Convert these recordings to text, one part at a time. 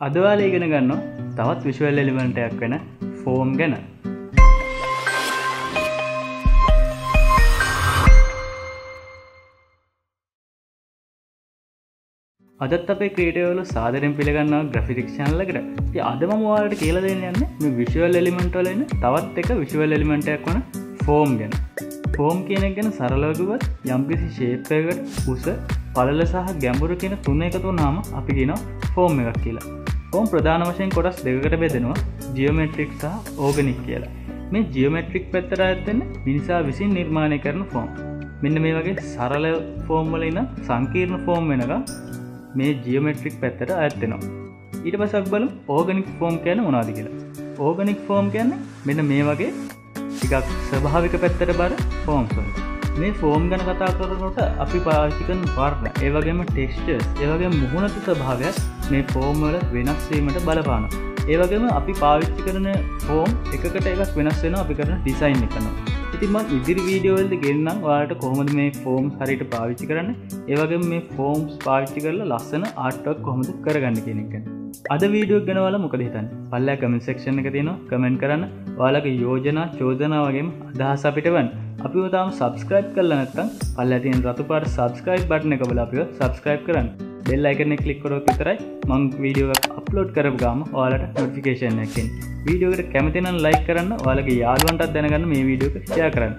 අද ඔයාලා ඉගෙන ගන්නවා තවත් විෂුවල් එලිමන්ට් එකක් වෙන ෆෝම් ගැන. අදත් අපේ ක්‍රියේටිව් වල සාදරයෙන් පිළිගන්නවා Grafitics channel එකට. ඉතින් අද මම ඔයාලට කියලා දෙන්න යන්නේ මේ විෂුවල් එලිමන්ට් වල ඉන්න තවත් එක විෂුවල් එලිමන්ට් එකක් වන ෆෝම් ගැන. ෆෝම් කියන එක ගැන සරලව කිව්වොත් යම්කිසි ෂේප් එකකට උස, පළල සහ ගැඹුරු කියන තුන එකතු වුනහම අපි කියනවා ෆෝම් එකක් කියලා. ෆෝම් ප්‍රධාන වශයෙන් කොටස් දෙකකට බෙදෙනවා, ජියොමෙට්‍රික් සහ ඕගනික් කියලා. මේ ජියොමෙට්‍රික් පැත්තට අයත් වෙන්නේ මිනිසා විසින් නිර්මාණය කරන ෆෝම්. මෙන්න මේ වගේ සරල ෆෝම් වල ඉන්න සංකීර්ණ ෆෝම් වෙනකම් මේ ජියොමෙට්‍රික් පැත්තට අයත් වෙනවා. ඊට පස්සේ අපි බලමු ඕගනික් ෆෝම් කියන්නේ මොනවද කියලා. ඕගනික් ෆෝම් කියන්නේ මෙන්න මේ වගේ ටිකක් ස්වභාවික පැත්තට බර ෆෝම්ස් වල. මේ ෆෝම් ගැන කතා කරනකොට අපි පාවිච්චි කරන වර්ණ, ඒ වගේම ටෙක්ස්චර්ස්, ඒ වගේම මුහුණට ස්වභාවයත් මේ ෆෝම් වල වෙනස් වීමට බලපානවා. ඒ වගේම අපි පාවිච්චි කරන ෆෝම් එකකට එකක් වෙනස් වෙනවා අපි කරන ඩිසයින් එක කරනවා. ඉතින් මම ඉදිරි වීඩියෝ වලදී ගෙන්නම් ඔයාලට කොහොමද මේ ෆෝම්ස් හරියට පාවිච්චි කරන්නේ, ඒ වගේම මේ ෆෝම්ස් පාවිච්චි කරලා ලස්සන ආර්ට් වර්ක් කොහොමද කරගන්නේ කියන එක ගැන. අද වීඩියෝ එක ගැන ඔයාලා මොකද හිතන්නේ? පල්ලෙහා කමෙන්ට් සෙක්ෂන් එක තියෙනවා, කමෙන්ට් කරන්න. ඔයාලගේ යෝජනා, චෝදනා වගේම අදහස් අපිට වන්න. අපිව තාම subscribe කරලා නැත්නම් පල්ලෙහා තියෙන රතු පාට subscribe button එක බලලා අපිව subscribe කරන්න. bell icon එක click කරොත් විතරයි මම වීඩියෝ එක අප්ලෝඩ් කරපු ගාම ඔයාලට notification එකක් එන්නේ. වීඩියෝ එකට කැමති නම් like කරන්න, ඔයාලගේ යාළුවන්ටත් දැනගන්න මේ වීඩියෝ එක share කරන්න.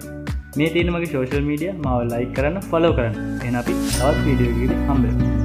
මේ තියෙන මගේ social media මාව like කරන්න, follow කරන්න. එහෙනම් අපි තවත් වීඩියෝ එකකින් හම්බෙමු.